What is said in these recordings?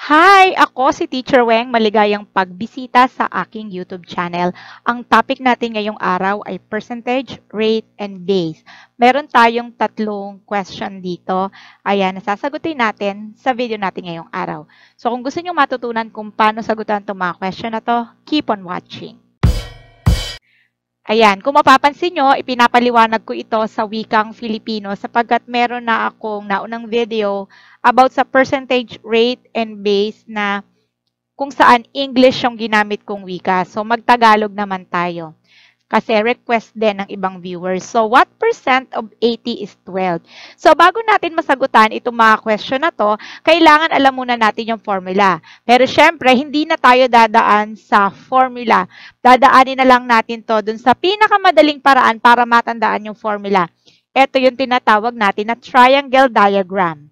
Hi! Ako si Teacher Weng. Maligayang pagbisita sa aking YouTube channel. Ang topic natin ngayong araw ay percentage, rate, and base. Meron tayong tatlong question dito. Ayan, nasasagutin natin sa video natin ngayong araw. So kung gusto nyo matutunan kung paano sagutan itong mga question na to, keep on watching. Ayan, kung mapapansin nyo, ipinapaliwanag ko ito sa wikang Filipino sapagkat meron na akong naunang video about sa percentage, rate, and base na kung saan English yung ginamit kong wika. So, magtagalog naman tayo. Kasi request din ng ibang viewers. So, what percent of 80 is 12? So, bago natin masagutan itong mga question na to, kailangan alam muna natin yung formula. Pero syempre, hindi na tayo dadaan sa formula. Dadaanin na lang natin to dun sa pinakamadaling paraan para matandaan yung formula. Ito yung tinatawag natin na triangle diagram.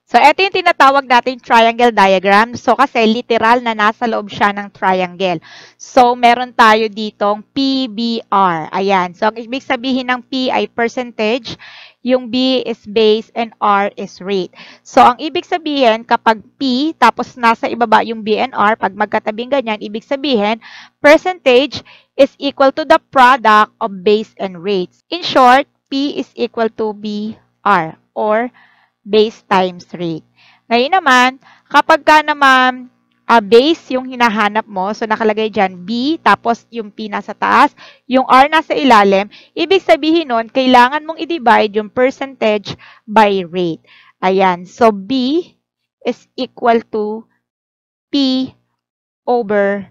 So, ito yung tinatawag natin triangle diagram. So, kasi literal na nasa loob siya ng triangle. So, meron tayo ditong PBR. Ayan. So, ang ibig sabihin ng P ay percentage, yung B is base, and R is rate. So, ang ibig sabihin, kapag P, tapos nasa ibaba yung B and R, pag magkatabing ganyan, ibig sabihin, percentage is equal to the product of base and rates. In short, P is equal to BR, or base times rate. Ngayon naman, kapag ka naman base yung hinahanap mo, so nakalagay dyan B, tapos yung P nasa taas, yung R nasa ilalim, ibig sabihin nun, kailangan mong i-divide yung percentage by rate. Ayan, so B is equal to P over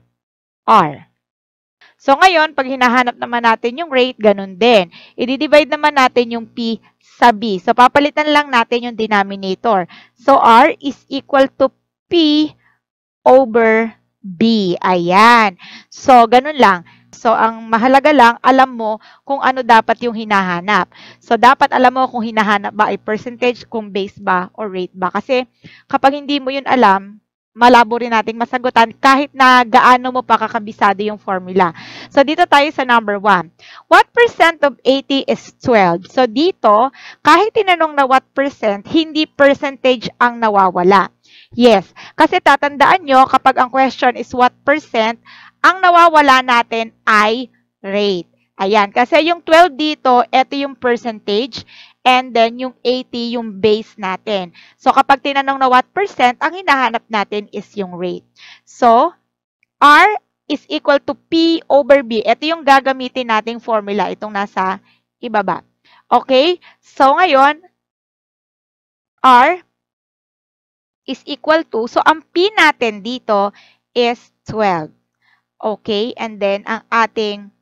R. So ngayon, pag hinahanap naman natin yung rate, ganun din. I-divide naman natin yung P sa B. So papalitan lang natin yung denominator. So R is equal to P over B. Ayan. So ganun lang. So ang mahalaga lang, alam mo kung ano dapat yung hinahanap. So dapat alam mo kung hinahanap ba ay percentage, kung base ba, or rate ba. Kasi kapag hindi mo yun alam, malabo rin nating masagutan kahit na gaano mo pa kakabisado yung formula. So, dito tayo sa number 1. What percent of 80 is 12? So, dito, kahit tinanong na what percent, hindi percentage ang nawawala. Yes, kasi tatandaan nyo, kapag ang question is what percent, ang nawawala natin ay rate. Ayan, kasi yung 12 dito, ito yung percentage. And then, yung 80, yung base natin. So, kapag tinanong na what percent, ang hinahanap natin is yung rate. So, R is equal to P over B. Ito yung gagamitin nating formula, itong nasa ibaba. Okay? So, ngayon, R is equal to, so ang P natin dito is 12. Okay? And then, ang ating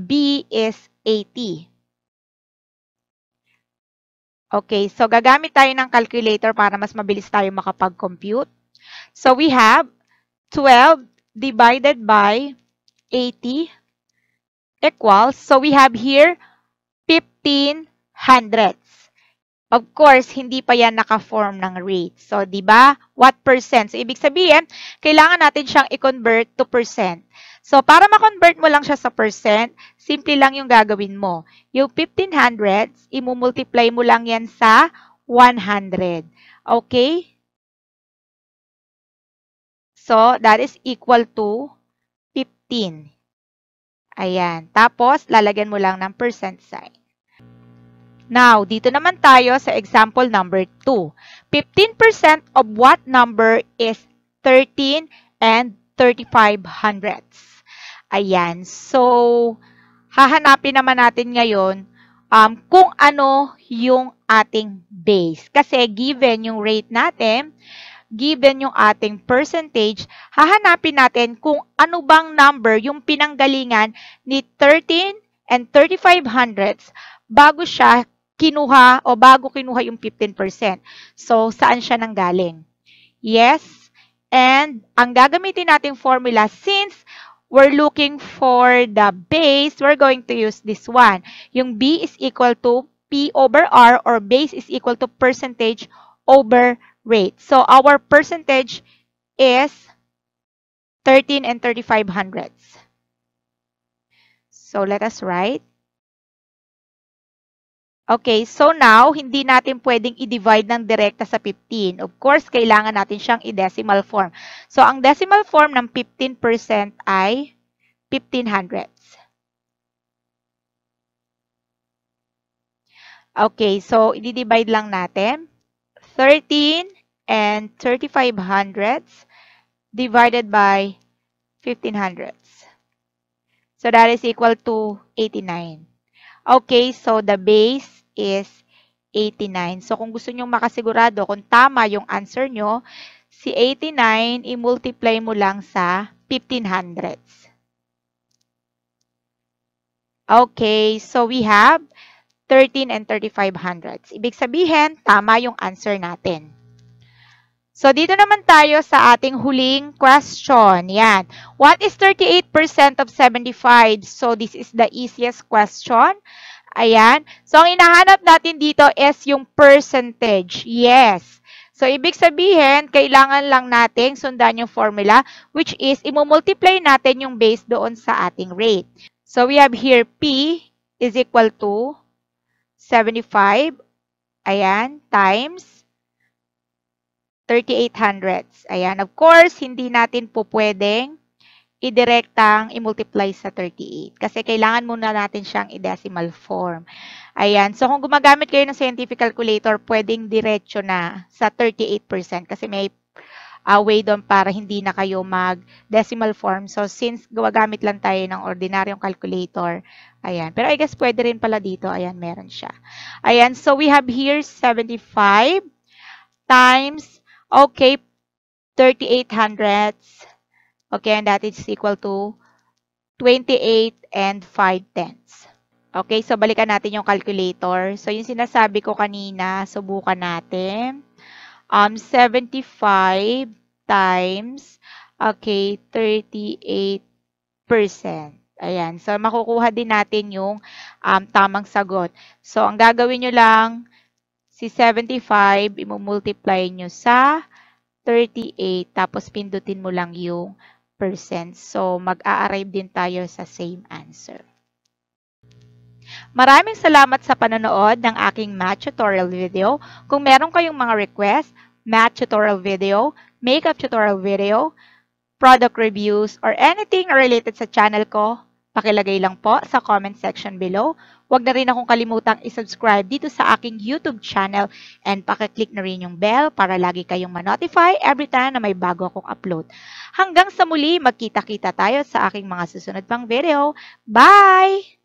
B is 80. Okay, so gagamit tayo ng calculator para mas mabilis tayo makapag-compute. So we have 12 divided by 80 equals, so we have here 15 hundredths. Of course, hindi pa yan naka-form ng rate. So, di ba? What percent? So, ibig sabihin, kailangan natin siyang i-convert to percent. So, para ma-convert mo lang siya sa percent, simple lang yung gagawin mo. Yung 15 hundredths, imumultiply mo lang yan sa 100. Okay? So, that is equal to 15. Ayan. Tapos, lalagyan mo lang ng percent sign. Now, dito naman tayo sa example number 2. 15% of what number is 13 and 35 hundredths? Ayan. So, hahanapin naman natin ngayon kung ano yung ating base. Kasi given yung rate natin, given yung ating percentage, hahanapin natin kung ano bang number yung pinanggalingan ni 13 and 35 hundredths bago siya kinuha o bago kinuha yung 15%. So, saan siya nanggaling? Yes. And ang gagamitin nating formula, since we're looking for the base, we're going to use this one. Yung B is equal to P over R, or base is equal to percentage over rate. So, our percentage is 13 and 35 hundredths. So, let us write. Okay, so now, hindi natin pwedeng i-divide ng direkta sa 15. Of course, kailangan natin siyang i-decimal form. So, ang decimal form ng 15% ay 1500. Okay, so i-divide lang natin. 13 and 3500 divided by 1500. So, that is equal to 89. Okay, so the base is 89. So, kung gusto nyo makasigurado kung tama yung answer nyo, si 89, i-multiply mo lang sa 1500. Okay, so we have 13 and 3500. Ibig sabihin, tama yung answer natin. So, dito naman tayo sa ating huling question. Yan. What is 38% of 75? So, this is the easiest question. Ayan. So, ang hinahanap natin dito is yung percentage. Yes. So, ibig sabihin, kailangan lang nating sundan yung formula, which is, imumultiply natin yung base doon sa ating rate. So, we have here P is equal to 75. Ayan. Times 3,800. Ayan. Of course, hindi natin po pwedeng i-direktang i-multiply sa 38. Kasi kailangan muna natin siyang i-decimal form. Ayan. So, kung gumagamit kayo ng scientific calculator, pwedeng diretso na sa 38%. Kasi may way doon para hindi na kayo mag-decimal form. So, since gumagamit lang tayo ng ordinaryong calculator, ayan. Pero I guess pwede rin pala dito. Ayan, meron siya. Ayan. So, we have here 75 times, okay, 3,800. Okay, and that is equal to 28 and 5/10. Okay, so balikan natin yung calculator. So, yung sinasabi ko kanina, subukan natin. 75 times, okay, 38%. Ayan, so makukuha din natin yung tamang sagot. So, ang gagawin nyo lang, si 75, imumultiply nyo sa 38, tapos pindutin mo lang yung percent. So, mag-a-arrive din tayo sa same answer. Maraming salamat sa panonood ng aking math tutorial video. Kung meron kayong mga request, math tutorial video, makeup tutorial video, product reviews, or anything related sa channel ko, pakilagay lang po sa comment section below. Huwag na rin akong kalimutang i-subscribe dito sa aking YouTube channel and pakiclick na rin yung bell para lagi kayong ma-notify every time na may bago akong upload. Hanggang sa muli, magkita-kita tayo sa aking mga susunod pang video. Bye!